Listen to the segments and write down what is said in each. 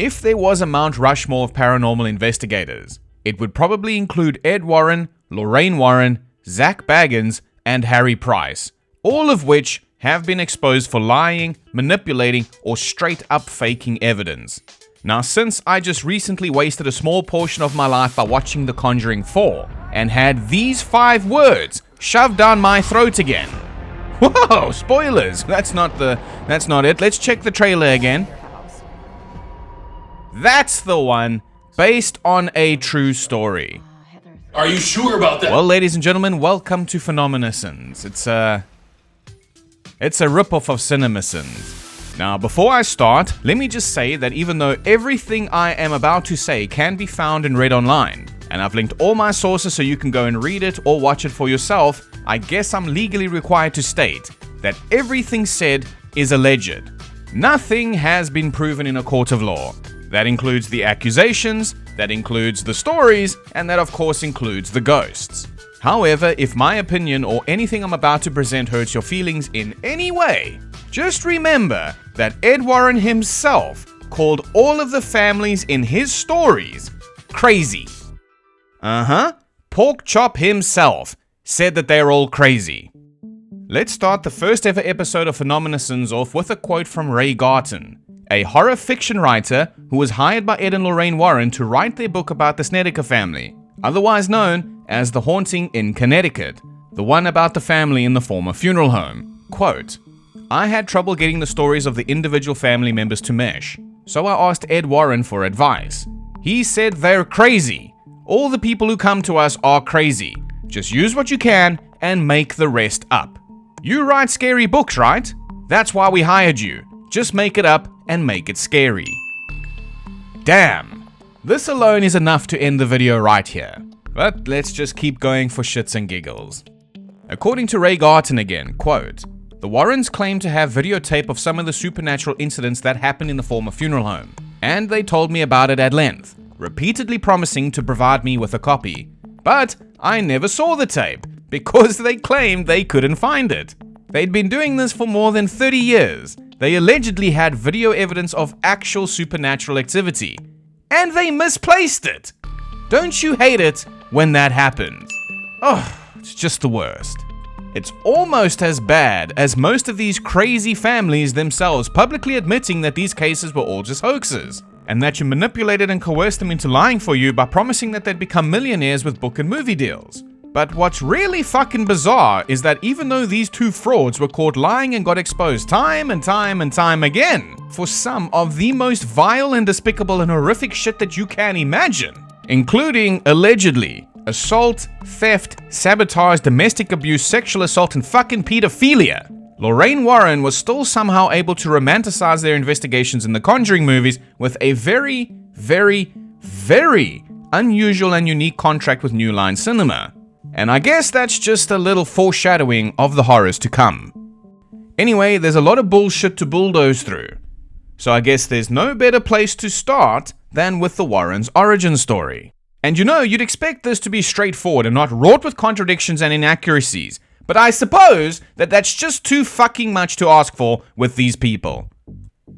If there was a Mount Rushmore of paranormal investigators, it would probably include Ed Warren, Lorraine Warren, Zach Baggins, and Harry Price, all of which have been exposed for lying, manipulating, or straight up faking evidence. Now, since I just recently wasted a small portion of my life by watching The Conjuring 4 and had these 5 words shoved down my throat again. Whoa, spoilers! That's not it. Let's check the trailer again. That's the one, based on a true story. Are you sure about that? Well, ladies and gentlemen, welcome to Phenomenasons. It's a ripoff of CinemaSins. Now, before I start, let me just say that even though everything I am about to say can be found and read online, and I've linked all my sources so you can go and read it or watch it for yourself, I guess I'm legally required to state that everything said is alleged. Nothing has been proven in a court of law. That includes the accusations, that includes the stories, and that of course includes the ghosts. However, if my opinion or anything I'm about to present hurts your feelings in any way, just remember that Ed Warren himself called all of the families in his stories crazy. Pork Chop himself said that they're all crazy. Let's start the first ever episode of Phenomenasons off with a quote from Ray Garton, a horror fiction writer who was hired by Ed and Lorraine Warren to write their book about the Snedeker family, otherwise known as The Haunting in Connecticut, the one about the family in the former funeral home. Quote, I had trouble getting the stories of the individual family members to mesh, so I asked Ed Warren for advice. He said they're crazy. All the people who come to us are crazy. Just use what you can and make the rest up. You write scary books, right? That's why we hired you. Just make it up and make it scary. Damn. This alone is enough to end the video right here. But let's just keep going for shits and giggles. According to Ray Garton again, quote, the Warrens claim to have videotape of some of the supernatural incidents that happened in the former funeral home, and they told me about it at length, repeatedly promising to provide me with a copy. But I never saw the tape, because they claimed they couldn't find it. They'd been doing this for more than 30 years. They allegedly had video evidence of actual supernatural activity, and they misplaced it. Don't you hate it when that happens? Oh, it's just the worst. It's almost as bad as most of these crazy families themselves publicly admitting that these cases were all just hoaxes, and that you manipulated and coerced them into lying for you by promising that they'd become millionaires with book and movie deals. But what's really fucking bizarre is that even though these two frauds were caught lying and got exposed time and time again for some of the most vile and despicable and horrific shit that you can imagine, including, allegedly, assault, theft, sabotage, domestic abuse, sexual assault, and fucking pedophilia, Lorraine Warren was still somehow able to romanticize their investigations in the Conjuring movies with a very, very, very unusual and unique contract with New Line Cinema. And I guess that's just a little foreshadowing of the horrors to come. Anyway, there's a lot of bullshit to bulldoze through. So I guess there's no better place to start than with the Warrens' origin story. And you know, you'd expect this to be straightforward and not wrought with contradictions and inaccuracies. But I suppose that that's just too fucking much to ask for with these people.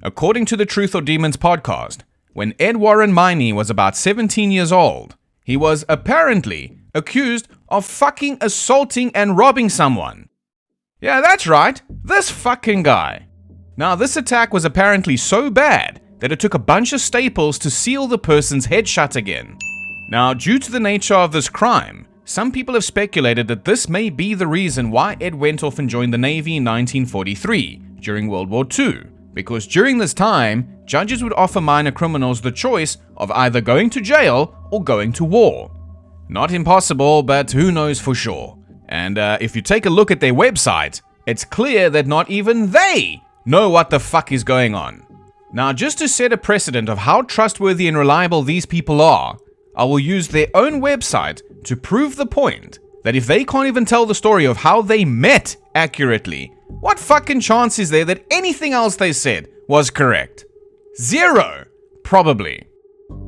According to the Truth or Demons podcast, when Ed Warren Miney was about 17 years old, he was apparently accused of fucking assaulting and robbing someone. Yeah, that's right, this fucking guy. Now, this attack was apparently so bad that it took a bunch of staples to seal the person's head shut again. Now, due to the nature of this crime, some people have speculated that this may be the reason why Ed went off and joined the Navy in 1943 during World War II, because during this time, judges would offer minor criminals the choice of either going to jail or going to war. Not impossible, but who knows for sure. And if you take a look at their website, it's clear that not even they know what the fuck is going on. Now, just to set a precedent of how trustworthy and reliable these people are, I will use their own website to prove the point that if they can't even tell the story of how they met accurately, what fucking chance is there that anything else they said was correct? Zero, probably.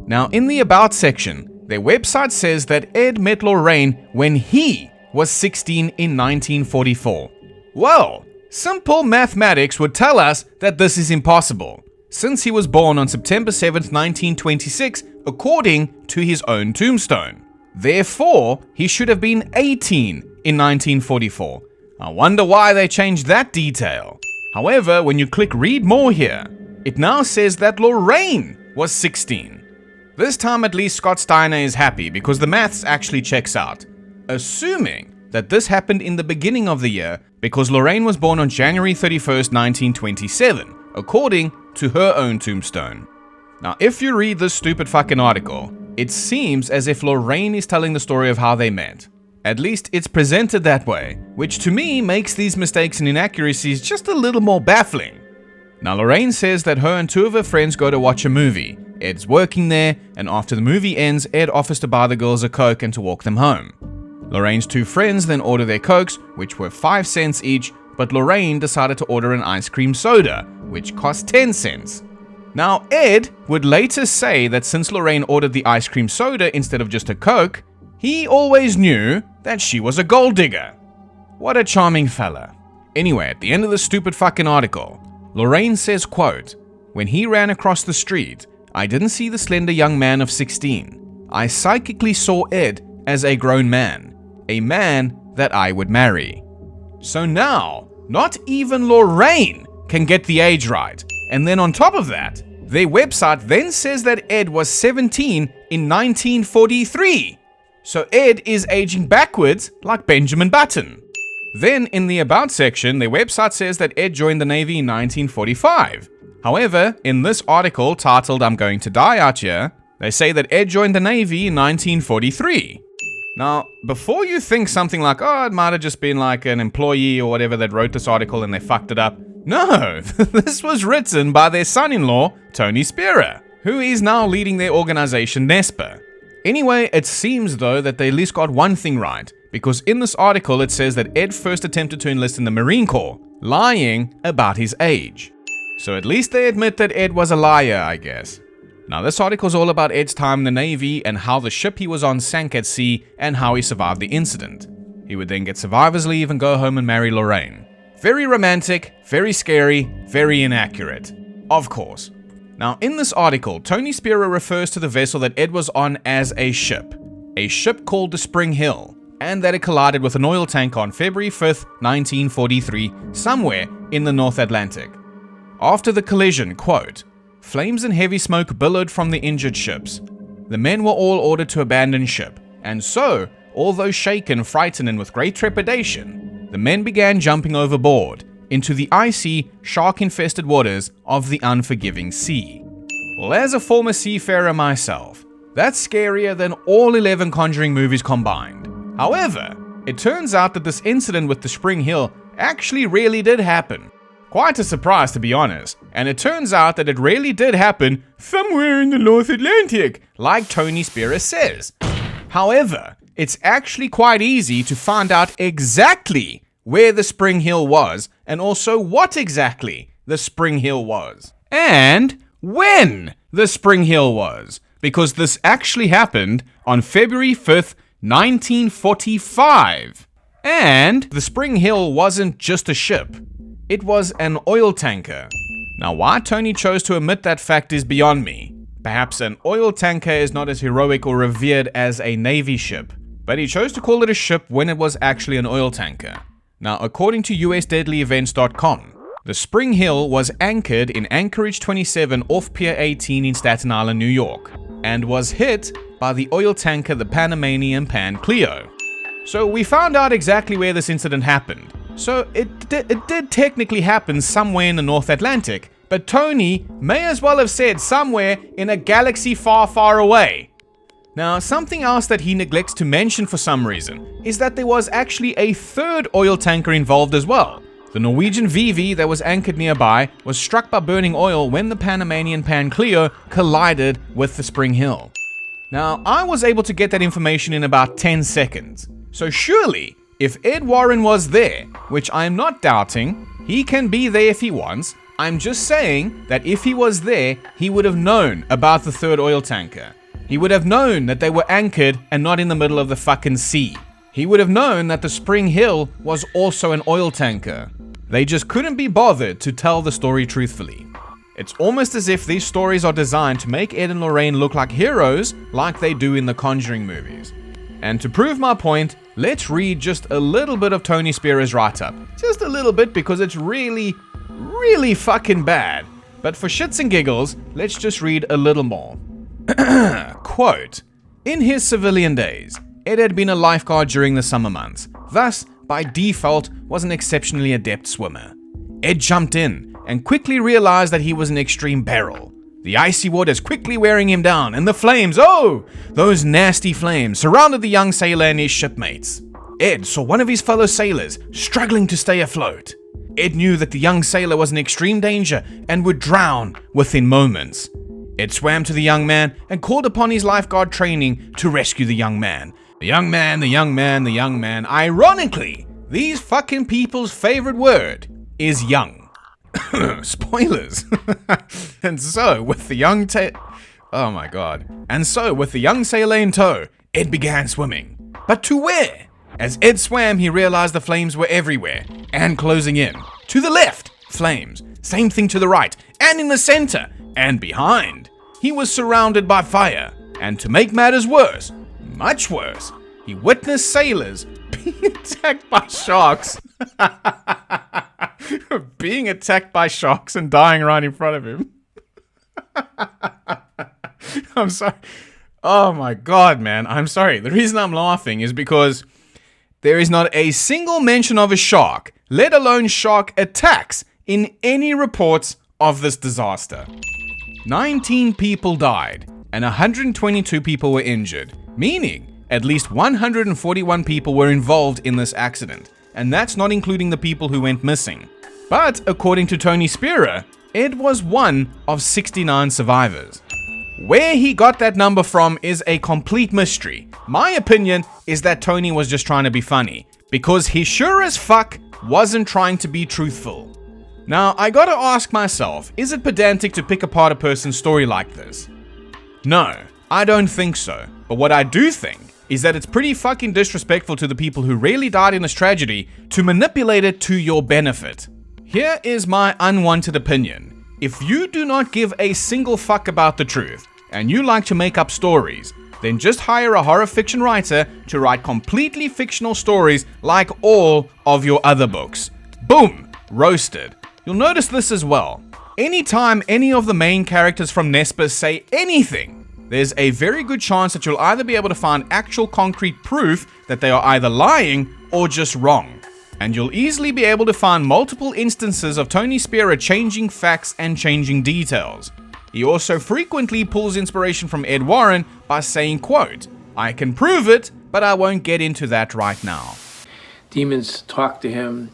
Now, in the About section, their website says that Ed met Lorraine when he was 16 in 1944. Well, simple mathematics would tell us that this is impossible. since he was born on September 7th, 1926, according to his own tombstone. Therefore, he should have been 18 in 1944. I wonder why they changed that detail. However, when you click read more here, it now says that Lorraine was 16. This time at least Scott Steiner is happy because the maths actually checks out. Assuming that this happened in the beginning of the year because Lorraine was born on January 31st, 1927, according to her own tombstone. Now, if you read this stupid fucking article, it seems as if Lorraine is telling the story of how they met. At least it's presented that way, which to me makes these mistakes and inaccuracies just a little more baffling. Now, Lorraine says that her and two of her friends go to watch a movie. Ed's working there, and after the movie ends, Ed offers to buy the girls a Coke and to walk them home. Lorraine's two friends then order their Cokes, which were 5 cents each, but Lorraine decided to order an ice cream soda, which cost 10 cents. Now, Ed would later say that since Lorraine ordered the ice cream soda instead of just a Coke, he always knew that she was a gold digger. What a charming fella. Anyway, at the end of the stupid fucking article, Lorraine says, quote, "When he ran across the street, I didn't see the slender young man of 16. I psychically saw Ed as a grown man, a man that I would marry." So now, not even Lorraine can get the age right. And then on top of that, their website then says that Ed was 17 in 1943. So Ed is aging backwards like Benjamin Button. Then in the About section, their website says that Ed joined the Navy in 1945. However, in this article titled "I'm Going to Die Out Here," they say that Ed joined the Navy in 1943. Now, before you think something like, oh, it might have just been like an employee or whatever that wrote this article and they fucked it up. No, this was written by their son-in-law, Tony Spera, who is now leading their organization, NESPA. Anyway, it seems though that they at least got one thing right, because in this article it says that Ed first attempted to enlist in the Marine Corps, lying about his age. So at least they admit that Ed was a liar, I guess. Now, this article is all about Ed's time in the Navy and how the ship he was on sank at sea and how he survived the incident. He would then get survivor's leave and go home and marry Lorraine. Very romantic, very scary, very inaccurate. Of course. Now, in this article, Tony Spera refers to the vessel that Ed was on as a ship called the Spring Hill, and that it collided with an oil tanker on February 5th, 1943, somewhere in the North Atlantic. After the collision, quote, "Flames and heavy smoke billowed from the injured ships. The men were all ordered to abandon ship, and so, although shaken, frightened, and with great trepidation, the men began jumping overboard into the icy, shark-infested waters of the unforgiving sea." Well, as a former seafarer myself, that's scarier than all 11 Conjuring movies combined. However, it turns out that this incident with the Spring Hill actually really did happen. Quite a surprise, to be honest, and it turns out that it really did happen somewhere in the North Atlantic, like Tony Spera says. However, it's actually quite easy to find out exactly where the Spring Hill was, and also what exactly the Spring Hill was, and when the Spring Hill was, because this actually happened on February 5th, 1945. And the Spring Hill wasn't just a ship. It was an oil tanker. Now, why Tony chose to omit that fact is beyond me. Perhaps an oil tanker is not as heroic or revered as a Navy ship, but he chose to call it a ship when it was actually an oil tanker. Now, according to usdeadlyevents.com, the Spring Hill was anchored in Anchorage 27 off Pier 18 in Staten Island, New York, and was hit by the oil tanker the Panamanian Pan Cleo. So we found out exactly where this incident happened. So it did technically happen somewhere in the North Atlantic, but Tony may as well have said somewhere in a galaxy far, far away. Now, something else that he neglects to mention for some reason is that there was actually a third oil tanker involved as well. The Norwegian VV that was anchored nearby was struck by burning oil when the Panamanian Pan Cleo collided with the Spring Hill. Now, I was able to get that information in about 10 seconds. So surely, if Ed Warren was there, which I am not doubting, he can be there if he wants. I'm just saying that if he was there, he would have known about the third oil tanker. He would have known that they were anchored and not in the middle of the fucking sea. He would have known that the Spring Hill was also an oil tanker. They just couldn't be bothered to tell the story truthfully. It's almost as if these stories are designed to make Ed and Lorraine look like heroes like they do in the Conjuring movies. And to prove my point, let's read just a little bit of Tony Spera's write-up. Just a little bit because it's really fucking bad. But for shits and giggles, let's just read a little more. Quote, in his civilian days, Ed had been a lifeguard during the summer months. Thus, by default, was an exceptionally adept swimmer. Ed jumped in and quickly realized that he was in extreme peril. The icy waters quickly wearing him down, and the flames, oh, those nasty flames, surrounded the young sailor and his shipmates. Ed saw one of his fellow sailors struggling to stay afloat. Ed knew that the young sailor was in extreme danger and would drown within moments. Ed swam to the young man and called upon his lifeguard training to rescue the young man. The young man. Ironically, these fucking people's favorite word is young. Spoilers. And so, with the young sailor in tow, Ed began swimming. But to where? As Ed swam, he realized the flames were everywhere and closing in. To the left, flames. Same thing to the right, and in the center, and behind. He was surrounded by fire. And to make matters worse, much worse, he witnessed sailors being attacked by sharks. Being attacked by sharks and dying right in front of him. I'm sorry. Oh my god, man. I'm sorry. The reason I'm laughing is because there is not a single mention of a shark, let alone shark attacks, in any reports of this disaster. 19 people died and 122 people were injured, meaning at least 141 people were involved in this accident, and that's not including the people who went missing. But according to Tony Spera, Ed was one of 69 survivors. Where he got that number from is a complete mystery. My opinion is that Tony was just trying to be funny, because he sure as fuck wasn't trying to be truthful. Now, I gotta ask myself, is it pedantic to pick apart a person's story like this? No, I don't think so. But what I do think is that it's pretty fucking disrespectful to the people who really died in this tragedy to manipulate it to your benefit. Here is my unwanted opinion. If you do not give a single fuck about the truth, and you like to make up stories, then just hire a horror fiction writer to write completely fictional stories like all of your other books. Boom! Roasted. You'll notice this as well. Anytime any of the main characters from Nespers say anything, there's a very good chance that you'll either be able to find actual concrete proof that they are either lying or just wrong. And you'll easily be able to find multiple instances of Tony Spera changing facts and changing details. He also frequently pulls inspiration from Ed Warren by saying, quote, I can prove it, but I won't get into that right now. Demons talked to him.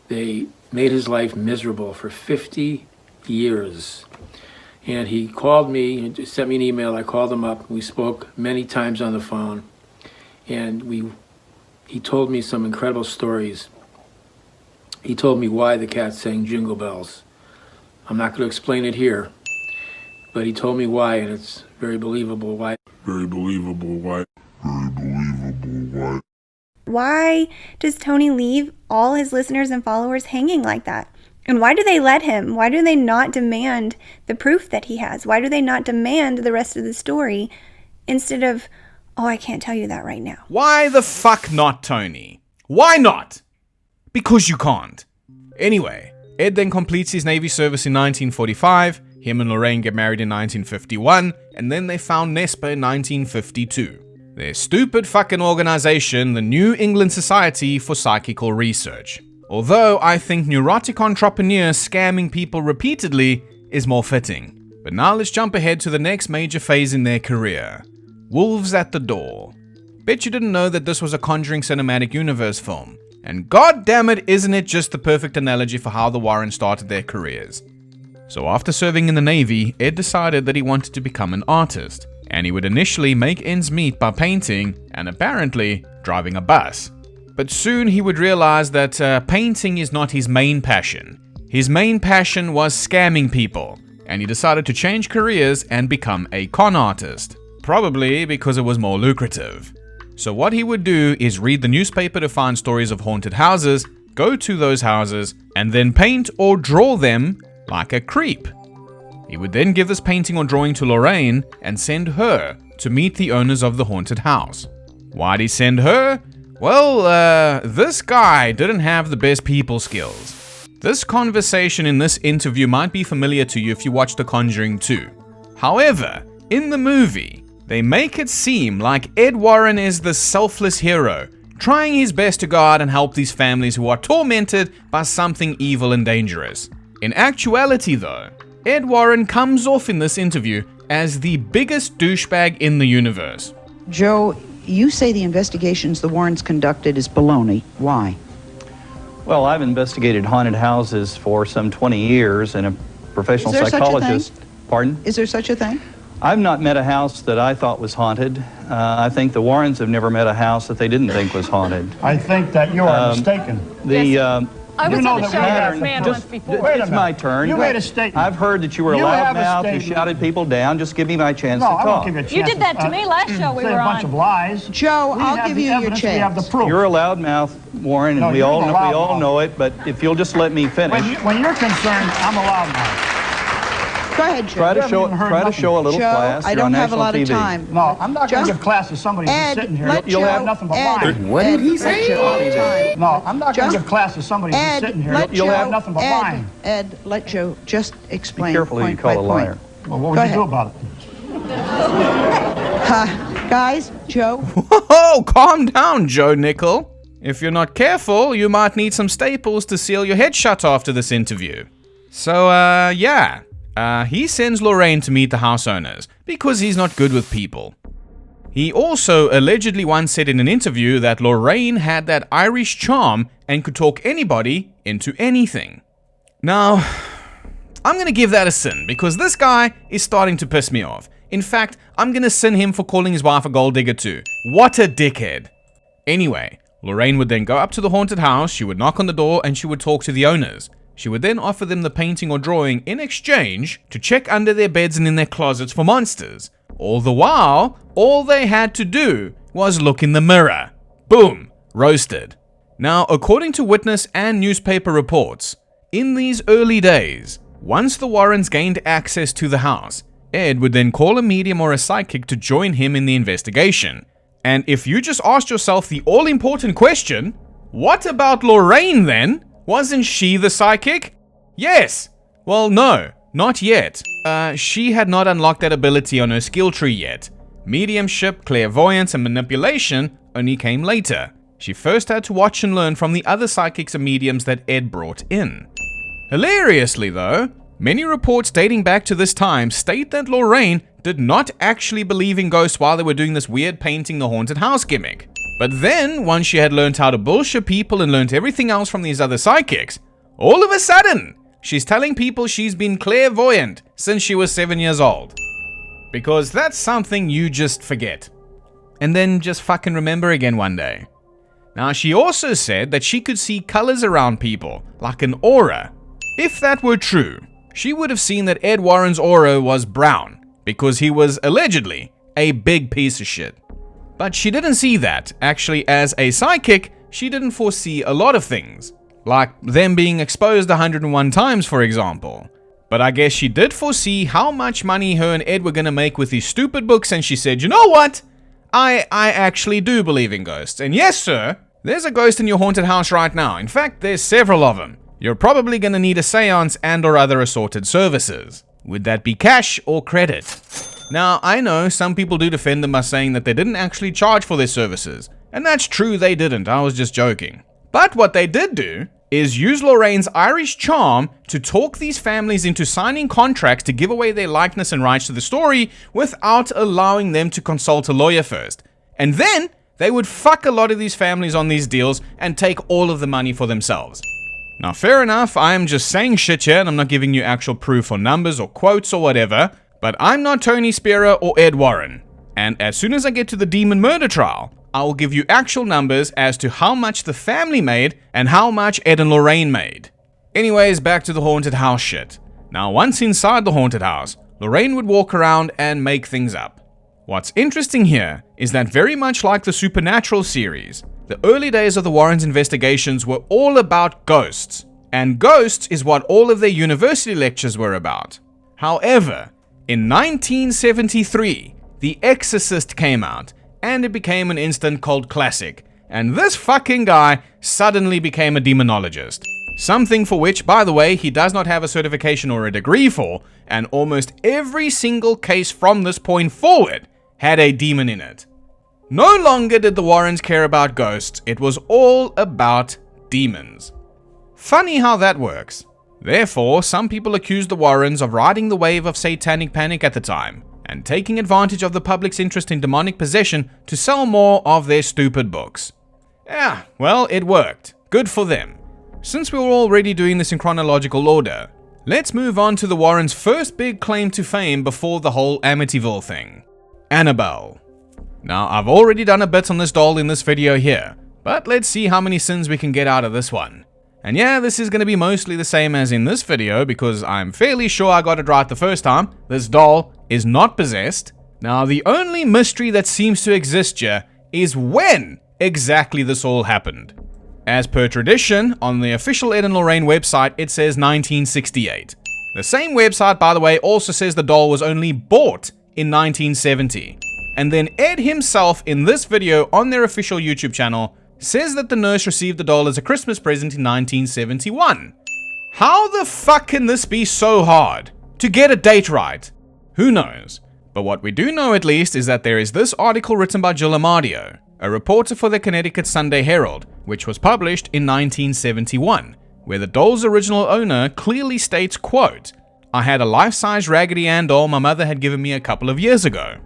They made his life miserable for 50 years. And he called me and sent me an email. I called him up. We spoke many times on the phone. And he told me some incredible stories. He told me why the cat sang Jingle Bells. I'm not going to explain it here, but he told me why, and it's very believable why. Why does Tony leave all his listeners and followers hanging like that? And why do they let him? Why do they not demand the proof that he has? Why do they not demand the rest of the story instead of, oh, I can't tell you that right now? Why the fuck not, Tony? Why not? Because you can't. Anyway, Ed then completes his Navy service in 1945, him and Lorraine get married in 1951, and then they found Nesper in 1952. Their stupid fucking organization, the New England Society for Psychical Research. Although I think neurotic entrepreneurs scamming people repeatedly is more fitting. But now let's jump ahead to the next major phase in their career. Wolves at the Door. Bet you didn't know that this was a Conjuring Cinematic Universe film. And god damn it, isn't it just the perfect analogy for how the Warrens started their careers. So after serving in the Navy, Ed decided that he wanted to become an artist. And he would initially make ends meet by painting and apparently driving a bus. But soon he would realize that painting is not his main passion. His main passion was scamming people, and he decided to change careers and become a con artist. Probably because it was more lucrative. So what he would do is read the newspaper to find stories of haunted houses, go to those houses, and then paint or draw them like a creep. He would then give this painting or drawing to Lorraine and send her to meet the owners of the haunted house. Why'd he send her? Well, this guy didn't have the best people skills. This conversation in this interview might be familiar to you if you watched The Conjuring 2. However, in the movie, they make it seem like Ed Warren is the selfless hero, trying his best to go out and help these families who are tormented by something evil and dangerous. In actuality though, Ed Warren comes off in this interview as the biggest douchebag in the universe. Joe, you say the investigations the Warrens conducted is baloney. Why? Well, I've investigated haunted houses for some 20 years and a professional psychologist. Pardon? Is there such a thing? I've not met a house that I thought was haunted. I think the Warrens have never met a house that they didn't think was haunted. I think that you are mistaken. I was on the show that with this man once before. It's my turn. You made a statement. I've heard that you were a loudmouth who shouted people down. Just give me my chance to talk. I won't give you a chance. You did that to me last show we were a bunch on. of lies. Joe, I'll give you your chance. We have the proof. You're a loudmouth, Warren, and we all know it, but if you'll just let me finish. When you're concerned, I'm a loudmouth. Go ahead, Joe. Try to show a little Joe, class. I don't have a lot of time. No, I'm not going to give class to somebody who's sitting here. You'll have nothing but lying. What did he say? No, I'm not going to give class to somebody who's sitting here. You'll have nothing but lying. Ed, let Joe just explain. Be careful who you call a liar. Well, what would you do about it? Guys, Joe. Whoa, calm down, Joe Nickel. If you're not careful, you might need some staples to seal your head shut after this interview. So, yeah. He sends Lorraine to meet the house owners because he's not good with people. He also allegedly once said in an interview that Lorraine had that Irish charm and could talk anybody into anything. Now, I'm going to give that a sin because this guy is starting to piss me off. In fact, I'm going to sin him for calling his wife a gold digger too. What a dickhead. Anyway, Lorraine would then go up to the haunted house, she would knock on the door, and she would talk to the owners. She would then offer them the painting or drawing in exchange to check under their beds and in their closets for monsters. All the while, all they had to do was look in the mirror. Boom, roasted. Now, according to witness and newspaper reports, in these early days, once the Warrens gained access to the house, Ed would then call a medium or a psychic to join him in the investigation. And if you just asked yourself the all-important question, what about Lorraine then? Wasn't she the psychic? Yes. Well, no, not yet. She had not unlocked that ability on her skill tree yet. Mediumship, clairvoyance, and manipulation only came later. She first had to watch and learn from the other psychics and mediums that Ed brought in. Hilariously though, many reports dating back to this time state that Lorraine did not actually believe in ghosts while they were doing this weird painting the haunted house gimmick. But then, once she had learned how to bullshit people and learned everything else from these other psychics, all of a sudden, she's telling people she's been clairvoyant since she was 7 years old. Because that's something you just forget. And then just fucking remember again one day. Now, she also said that she could see colors around people, like an aura. If that were true, she would have seen that Ed Warren's aura was brown, because he was allegedly a big piece of shit. But she didn't see that. Actually, as a psychic, she didn't foresee a lot of things, like them being exposed 101 times, for example. But I guess she did foresee how much money her and Ed were gonna make with these stupid books, and she said, you know what? I actually do believe in ghosts. And yes, sir, there's a ghost in your haunted house right now. In fact, there's several of them. You're probably gonna need a seance and or other assorted services. Would that be cash or credit? Now, I know some people do defend them by saying that they didn't actually charge for their services. And that's true, they didn't. I was just joking. But what they did do is use Lorraine's Irish charm to talk these families into signing contracts to give away their likeness and rights to the story without allowing them to consult a lawyer first. And then they would fuck a lot of these families on these deals and take all of the money for themselves. Now, fair enough, I'm just saying shit here and I'm not giving you actual proof or numbers or quotes or whatever. But I'm not Tony Spera or Ed Warren. And as soon as I get to the demon murder trial, I will give you actual numbers as to how much the family made and how much Ed and Lorraine made. Anyways, back to the haunted house shit. Now, once inside the haunted house, Lorraine would walk around and make things up. What's interesting here is that very much like the Supernatural series, the early days of the Warrens' investigations were all about ghosts. And ghosts is what all of their university lectures were about. However, in 1973, The Exorcist came out, and it became an instant cult classic, and this fucking guy suddenly became a demonologist. Something for which, by the way, he does not have a certification or a degree for, and almost every single case from this point forward had a demon in it. No longer did the Warrens care about ghosts, it was all about demons. Funny how that works. Therefore, some people accused the Warrens of riding the wave of satanic panic at the time, and taking advantage of the public's interest in demonic possession to sell more of their stupid books. Yeah, well, it worked. Good for them. Since we were already doing this in chronological order, let's move on to the Warrens' first big claim to fame before the whole Amityville thing. Annabelle. Now, I've already done a bit on this doll in this video here, but let's see how many sins we can get out of this one. And yeah, this is going to be mostly the same as in this video because I'm fairly sure I got it right the first time. This doll is not possessed. Now, the only mystery that seems to exist here is when exactly this all happened. As per tradition, on the official Ed and Lorraine website, it says 1968. The same website, by the way, also says the doll was only bought in 1970. And then Ed himself, in this video on their official YouTube channel, says that the nurse received the doll as a Christmas present in 1971. How the fuck can this be so hard to get a date right? Who knows? But what we do know at least is that there is this article written by Jill Amadio, a reporter for the Connecticut Sunday Herald, which was published in 1971, where the doll's original owner clearly states, quote, "I had a life-size Raggedy Ann doll my mother had given me a couple of years ago.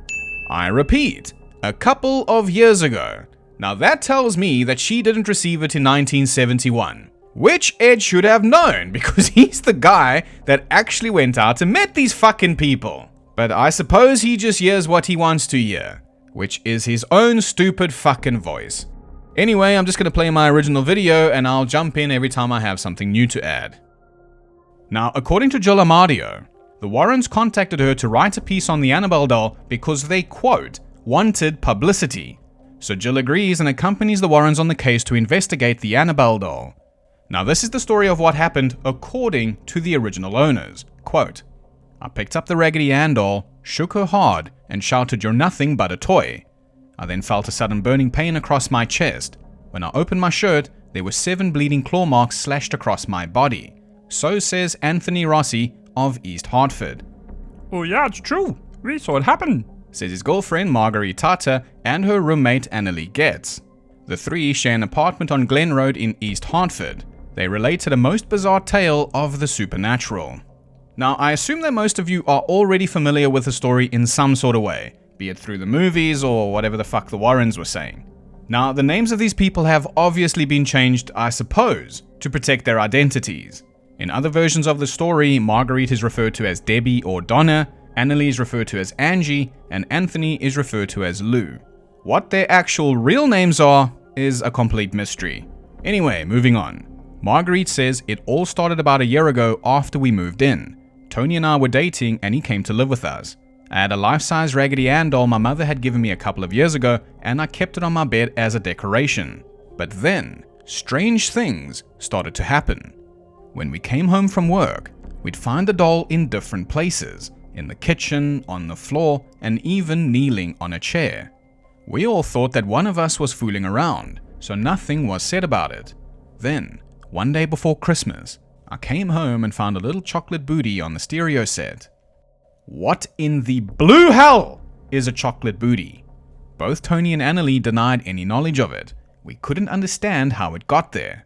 I repeat, a couple of years ago. Now that tells me that she didn't receive it in 1971, which Ed should have known because he's the guy that actually went out and met these fucking people. But I suppose he just hears what he wants to hear, which is his own stupid fucking voice. Anyway, I'm just going to play my original video and I'll jump in every time I have something new to add. Now, according to Jill Amadio, the Warrens contacted her to write a piece on the Annabelle doll because they, quote, wanted publicity. So Jill agrees and accompanies the Warrens on the case to investigate the Annabelle doll. Now this is the story of what happened according to the original owners. Quote, "I picked up the Raggedy Ann doll, shook her hard, and shouted, 'You're nothing but a toy.' I then felt a sudden burning pain across my chest. When I opened my shirt, there were 7 bleeding claw marks slashed across my body." So says Anthony Rossi of East Hartford. "Oh yeah, it's true. We saw it happen," says his girlfriend Marguerite Tata and her roommate Annalie Getz. The three share an apartment on Glen Road in East Hartford. They related a most bizarre tale of the supernatural. Now, I assume that most of you are already familiar with the story in some sort of way, be it through the movies or whatever the fuck the Warrens were saying. Now, the names of these people have obviously been changed, I suppose, to protect their identities. In other versions of the story, Marguerite is referred to as Debbie or Donna, Annalie is referred to as Angie, and Anthony is referred to as Lou. What their actual real names are is a complete mystery. Anyway, moving on. Marguerite says it all started about a year ago after we moved in. Tony and I were dating and he came to live with us. I had a life-size Raggedy Ann doll my mother had given me a couple of years ago and I kept it on my bed as a decoration. But then, strange things started to happen. When we came home from work, we'd find the doll in different places. In the kitchen, on the floor, and even kneeling on a chair. We all thought that one of us was fooling around, so nothing was said about it. Then, one day before Christmas, I came home and found a little chocolate booty on the stereo set. What in the blue hell is a chocolate booty? Both Tony and Annalie denied any knowledge of it. We couldn't understand how it got there.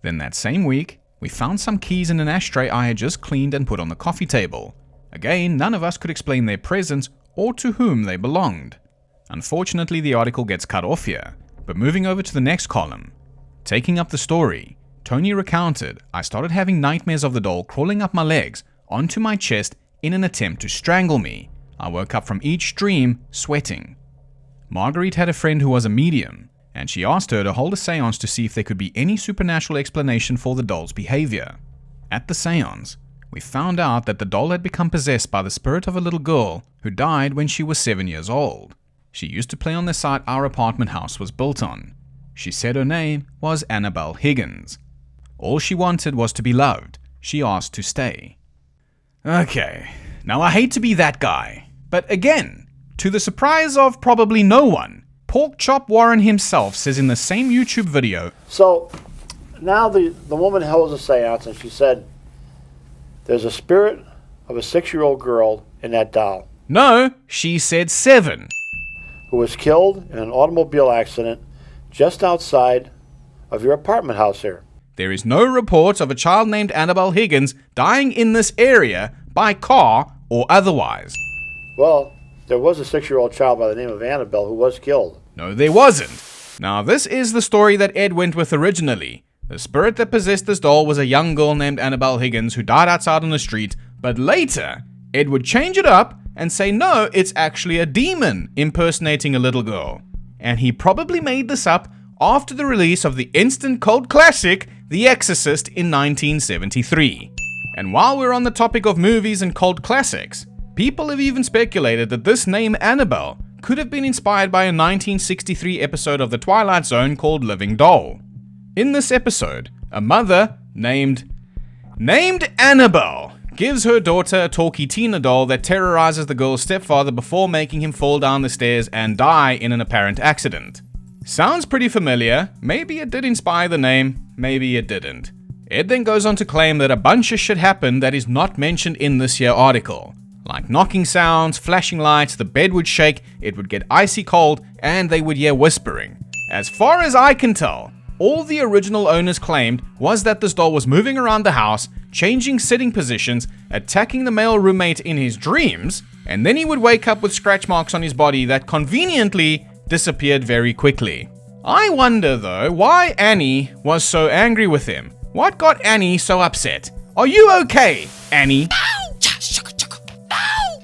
Then that same week, we found some keys in an ashtray I had just cleaned and put on the coffee table. Again, none of us could explain their presence or to whom they belonged. Unfortunately, the article gets cut off here, but moving over to the next column. Taking up the story, Tony recounted, I started having nightmares of the doll crawling up my legs onto my chest in an attempt to strangle me. I woke up from each dream sweating. Marguerite had a friend who was a medium, and she asked her to hold a seance to see if there could be any supernatural explanation for the doll's behavior. At the seance, we found out that the doll had become possessed by the spirit of a little girl who died when she was 7 years old. She used to play on the site our apartment house was built on. She said her name was Annabelle Higgins. All she wanted was to be loved. She asked to stay. Okay, now I hate to be that guy, but again, to the surprise of probably no one, Pork Chop Warren himself says in the same YouTube video, so now the woman holds a seance and she said, there's a spirit of a 6-year-old girl in that doll. No, she said 7. Who was killed in an automobile accident just outside of your apartment house here. There is no report of a child named Annabelle Higgins dying in this area by car or otherwise. Well, there was a 6-year-old child by the name of Annabelle who was killed. No, there wasn't. Now, this is the story that Ed went with originally. The spirit that possessed this doll was a young girl named Annabelle Higgins who died outside on the street, but later, Ed would change it up and say no, it's actually a demon impersonating a little girl. And he probably made this up after the release of the instant cult classic, The Exorcist in 1973. And while we're on the topic of movies and cult classics, people have even speculated that this name Annabelle could have been inspired by a 1963 episode of The Twilight Zone called Living Doll. In this episode, a mother named Annabelle gives her daughter a talkie Tina doll that terrorizes the girl's stepfather before making him fall down the stairs and die in an apparent accident. Sounds pretty familiar. Maybe it did inspire the name, maybe it didn't. Ed then goes on to claim that a bunch of shit happened that is not mentioned in this here article. Like knocking sounds, flashing lights, the bed would shake, it would get icy cold, and they would hear whispering. As far as I can tell, all the original owners claimed was that this doll was moving around the house, changing sitting positions, attacking the male roommate in his dreams, and then he would wake up with scratch marks on his body that conveniently disappeared very quickly. I wonder though why Annie was so angry with him. What got Annie so upset? Are you okay, Annie?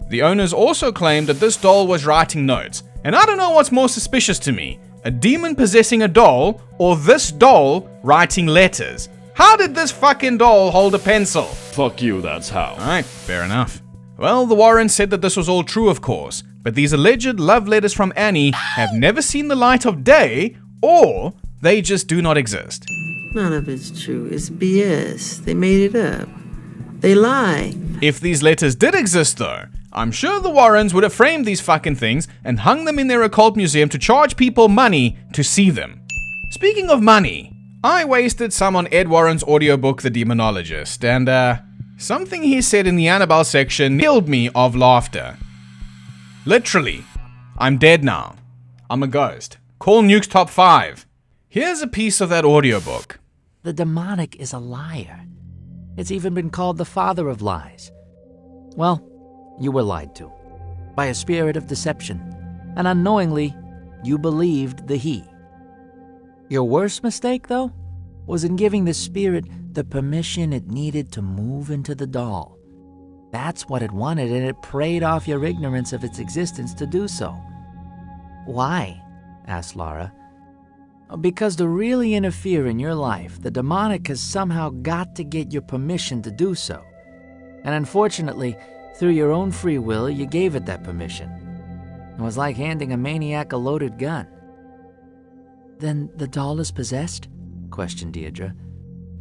The owners also claimed that this doll was writing notes, and I don't know what's more suspicious to me, a demon possessing a doll or this doll writing letters. How did this fucking doll hold a pencil? Fuck you, that's how. Alright, fair enough. Well, the Warrens said that this was all true, of course, but these alleged love letters from Annie have never seen the light of day, or they just do not exist. None of it's true. It's BS. They made it up. They lie. If these letters did exist, though, I'm sure the Warrens would have framed these fucking things and hung them in their occult museum to charge people money to see them. Speaking of money, I wasted some on Ed Warren's audiobook, The Demonologist, and something he said in the Annabelle section killed me of laughter. Literally, I'm dead now. I'm a ghost. Call Nuke's Top 5. Here's a piece of that audiobook. The demonic is a liar. It's even been called the father of lies. Well, you were lied to by a spirit of deception, and unknowingly, you believed the he. Your worst mistake, though, was in giving the spirit the permission it needed to move into the doll. That's what it wanted, and it preyed off your ignorance of its existence to do so. Why? Asked Laura. Because to really interfere in your life, the demonic has somehow got to get your permission to do so. And unfortunately, through your own free will, you gave it that permission. It was like handing a maniac a loaded gun. Then the doll is possessed? Questioned Deirdre.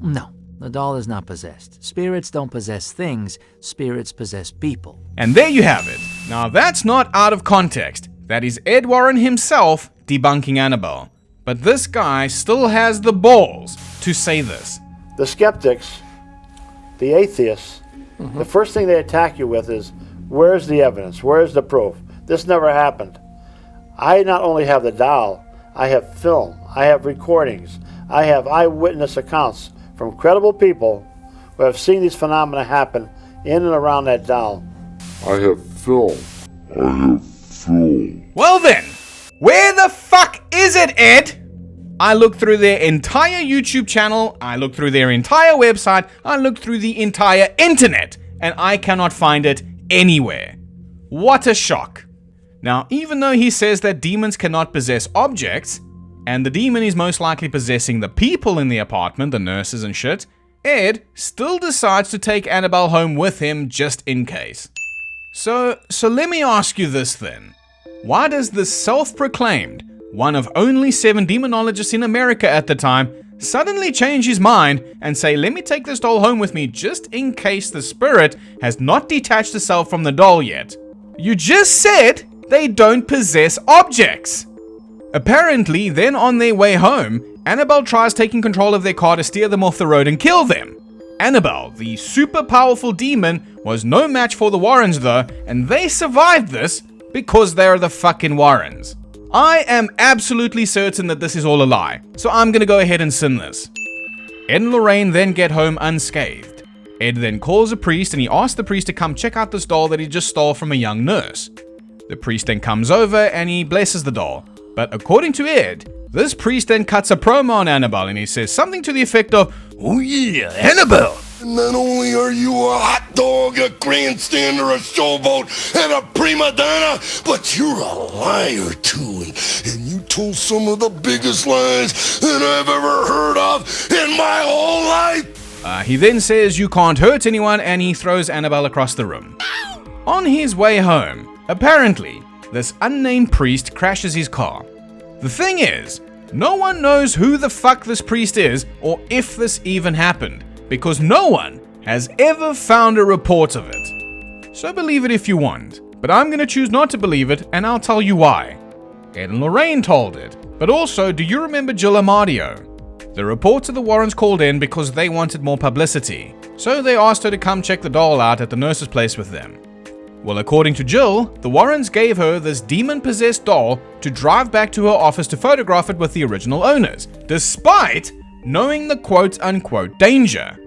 No, the doll is not possessed. Spirits don't possess things, spirits possess people. And there you have it. Now that's not out of context. That is Ed Warren himself debunking Annabelle. But this guy still has the balls to say this. The skeptics, the atheists, the first thing they attack you with is, where's the evidence? Where's the proof? This never happened. I not only have the doll, I have film, I have recordings, I have eyewitness accounts from credible people who have seen these phenomena happen in and around that doll. I have film. Well then, where the fuck is it, Ed? I looked through their entire YouTube channel, I looked through their entire website, I looked through the entire internet, and I cannot find it anywhere. What a shock. Now, even though he says that demons cannot possess objects, and the demon is most likely possessing the people in the apartment, the nurses and shit, Ed still decides to take Annabelle home with him just in case. So let me ask you this then. Why does this self-proclaimed, one of only 7 demonologists in America at the time, suddenly change his mind and say, let me take this doll home with me just in case the spirit has not detached itself from the doll yet. You just said they don't possess objects. Apparently, then on their way home, Annabelle tries taking control of their car to steer them off the road and kill them. Annabelle, the super powerful demon, was no match for the Warrens though, and they survived this because they're the fucking Warrens. I am absolutely certain that this is all a lie, so I'm gonna go ahead and sin this. Ed and Lorraine then get home unscathed. Ed then calls a priest and he asks the priest to come check out this doll that he just stole from a young nurse. The priest then comes over and he blesses the doll. But according to Ed, this priest then cuts a promo on Annabelle and he says something to the effect of, "Oh yeah, Annabelle! Not only are you a hot dog, a grandstander, a showboat, and a prima donna, but you're a liar too, and you told some of the biggest lies that I've ever heard of in my whole life." He then says you can't hurt anyone and he throws Annabelle across the room. On his way home, apparently, this unnamed priest crashes his car. The thing is, no one knows who the fuck this priest is or if this even happened, because no one has ever found a report of it. So believe it if you want, but I'm gonna choose not to believe it and I'll tell you why. Ed and Lorraine told it, but also, do you remember Jill Amadio? The reports of the Warrens called in because they wanted more publicity, so they asked her to come check the doll out at the nurse's place with them. Well, according to Jill, the Warrens gave her this demon-possessed doll to drive back to her office to photograph it with the original owners, despite knowing the quote-unquote danger.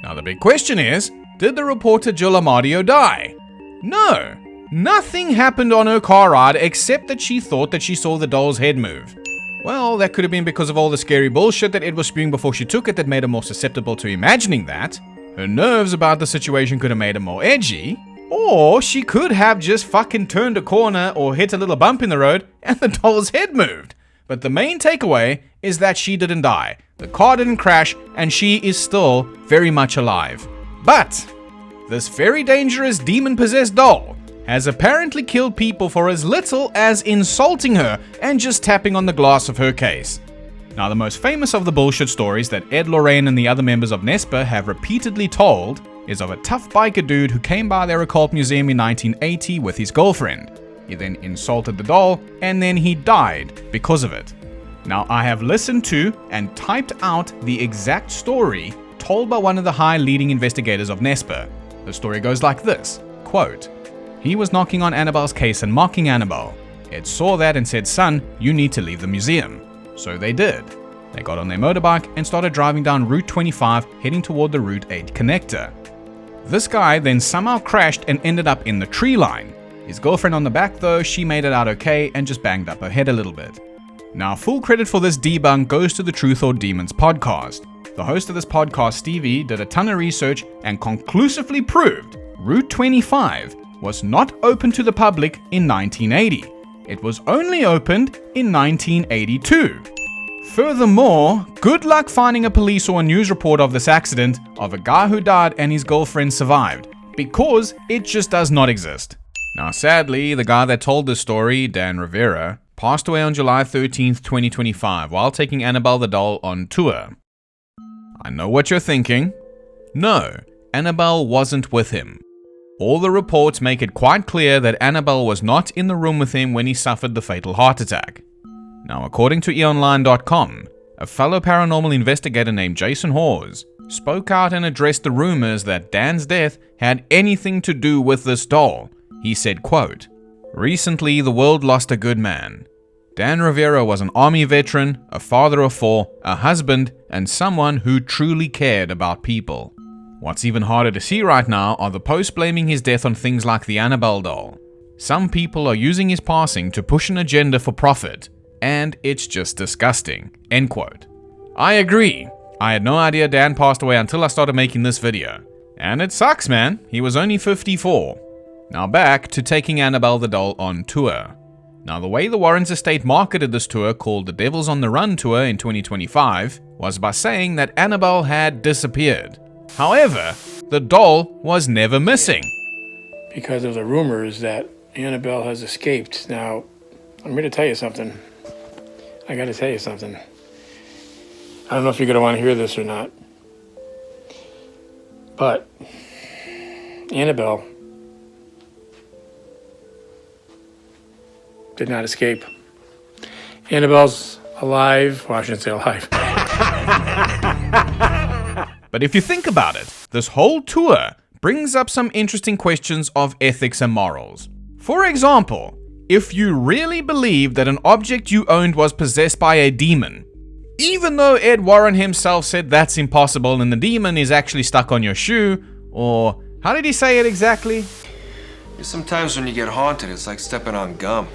Now the big question is, did the reporter Jill Amadio die? No, nothing happened on her car ride except that she thought that she saw the doll's head move. Well, that could have been because of all the scary bullshit that Ed was spewing before she took it that made her more susceptible to imagining that. Her nerves about the situation could have made her more edgy. Or she could have just fucking turned a corner or hit a little bump in the road and the doll's head moved. But the main takeaway is that she didn't die. The car didn't crash and she is still very much alive. But this very dangerous demon-possessed doll has apparently killed people for as little as insulting her and just tapping on the glass of her case. Now, the most famous of the bullshit stories that Ed, Lorraine, and the other members of NESPA have repeatedly told is of a tough biker dude who came by their occult museum in 1980 with his girlfriend. He then insulted the doll, and then he died because of it. Now, I have listened to and typed out the exact story told by one of the high leading investigators of NESPA. The story goes like this, quote, "He was knocking on Annabelle's case and mocking Annabelle. Ed saw that and said, 'Son, you need to leave the museum.' So they did. They got on their motorbike and started driving down Route 25, heading toward the Route 8 connector. This guy then somehow crashed and ended up in the tree line. His girlfriend on the back though, she made it out okay and just banged up her head a little bit. Now, full credit for this debunk goes to the Truth or Demons podcast. The host of this podcast, Stevie, did a ton of research and conclusively proved Route 25 was not open to the public in 1980. It was only opened in 1982. Furthermore, good luck finding a police or a news report of this accident of a guy who died and his girlfriend survived, because it just does not exist. Now, sadly, the guy that told this story, Dan Rivera, passed away on July 13th, 2025, while taking Annabelle the doll on tour. I know what you're thinking. No, Annabelle wasn't with him. All the reports make it quite clear that Annabelle was not in the room with him when he suffered the fatal heart attack. Now, according to eonline.com, a fellow paranormal investigator named Jason Hawes spoke out and addressed the rumors that Dan's death had anything to do with this doll. He said, quote, "Recently, the world lost a good man. Dan Rivera was an army veteran, a father of 4, a husband, and someone who truly cared about people. What's even harder to see right now are the posts blaming his death on things like the Annabelle doll. Some people are using his passing to push an agenda for profit, and it's just disgusting." End quote. I agree. I had no idea Dan passed away until I started making this video. And it sucks, man. He was only 54. Now back to taking Annabelle the doll on tour. Now, the way the Warrens estate marketed this tour, called the Devils on the Run tour in 2025, was by saying that Annabelle had disappeared. However, the doll was never missing. Because of the rumors that Annabelle has escaped. Now, I'm going to tell you something. I got to tell you something. I don't know if you're going to want to hear this or not, but Annabelle did not escape. Annabelle's alive. Well, I shouldn't say alive. But if you think about it, this whole tour brings up some interesting questions of ethics and morals. For example, if you really believe that an object you owned was possessed by a demon, even though Ed Warren himself said that's impossible and the demon is actually stuck on your shoe, or how did he say it exactly? Sometimes when you get haunted, it's like stepping on gum.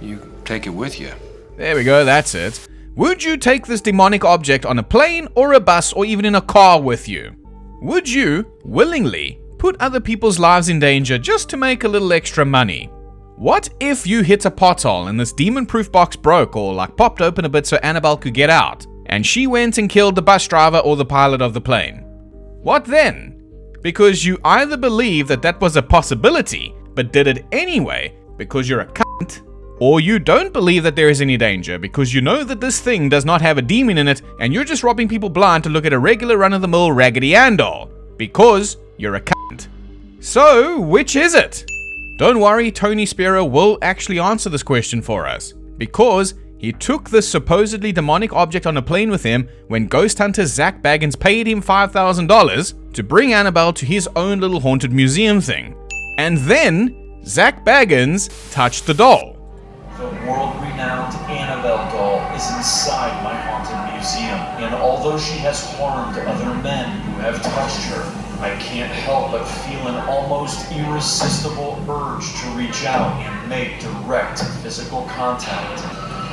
You take it with you. There we go, that's it. Would you take this demonic object on a plane or a bus or even in a car with you? Would you willingly put other people's lives in danger just to make a little extra money? What if you hit a pothole and this demon-proof box broke or like popped open a bit so Annabelle could get out, and she went and killed the bus driver or the pilot of the plane? What then? Because you either believe that that was a possibility, but did it anyway because you're a cunt, or you don't believe that there is any danger because you know that this thing does not have a demon in it and you're just robbing people blind to look at a regular run-of-the-mill Raggedy Ann doll because you're a cunt. So, which is it? Don't worry, Tony Spera will actually answer this question for us, because he took this supposedly demonic object on a plane with him when ghost hunter Zach Baggins paid him $5,000 to bring Annabelle to his own little haunted museum thing. And then, Zach Baggins touched the doll. The world-renowned Annabelle doll is inside my haunted museum, and although she has harmed other men who have touched her, I can't help but feel an almost irresistible urge to reach out and make direct physical contact.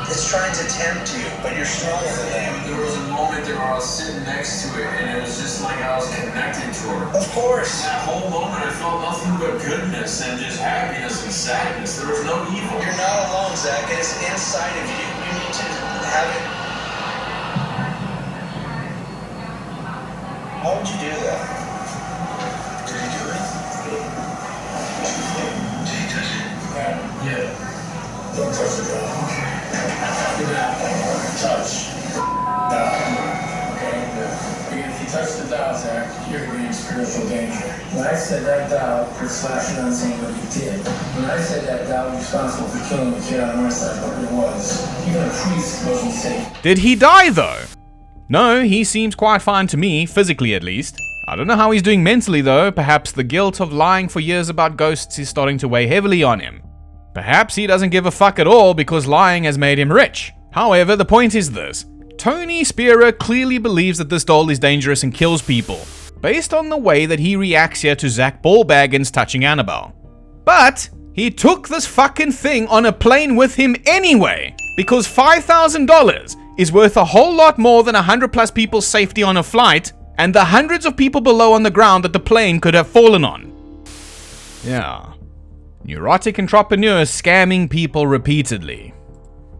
It's trying to tempt you, but you're stronger than them. There was a moment there where I was sitting next to it, and it was just like I was connected to her. Of course. That whole moment, I felt nothing but goodness and just happiness and sadness. There was no evil. You're not alone, Zach, and it's inside of you. You need to have it. Why would you do that? Did he do it? Did he touch it? Yeah. Don't touch the doll. Do not touch doll. Okay? Because if you touch the doll, Zach, you're going to be in spiritual danger. When I said that doll, you're slashing on saying what you did. When I said that doll was responsible for killing the kid on our side, what it was. Even a priest wasn't safe. Did he die though? No, he seems quite fine to me, physically at least. I don't know how he's doing mentally though. Perhaps the guilt of lying for years about ghosts is starting to weigh heavily on him. Perhaps he doesn't give a fuck at all because lying has made him rich. However, the point is this. Tony Spera clearly believes that this doll is dangerous and kills people, based on the way that he reacts here to Zach Baggins touching Annabelle. But he took this fucking thing on a plane with him anyway, because $5,000 is worth a whole lot more than 100 plus people's safety on a flight and the hundreds of people below on the ground that the plane could have fallen on. Yeah. Neurotic entrepreneurs scamming people repeatedly.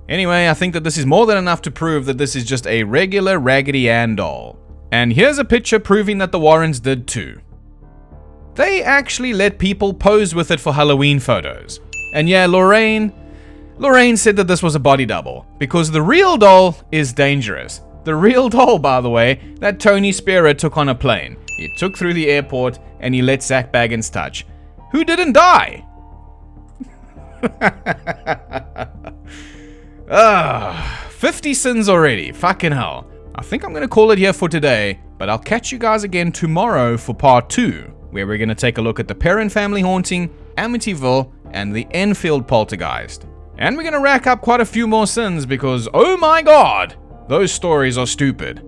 Anyway, I think that this is more than enough to prove that this is just a regular Raggedy Ann doll. And here's a picture proving that the Warrens did too. They actually let people pose with it for Halloween photos. And yeah, Lorraine said that this was a body double, because the real doll is dangerous. The real doll, by the way, that Tony Spera took on a plane. He took through the airport and he let Zach Baggins touch. Who didn't die? 50 sins already, fucking hell. I think I'm gonna call it here for today, but I'll catch you guys again tomorrow for part 2, where we're gonna take a look at the Perrin family haunting, Amityville, and the Enfield poltergeist. And we're gonna rack up quite a few more sins because, oh my god, those stories are stupid.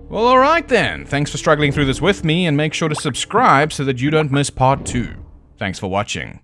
Well, alright then, thanks for struggling through this with me, and make sure to subscribe so that you don't miss part 2. Thanks for watching.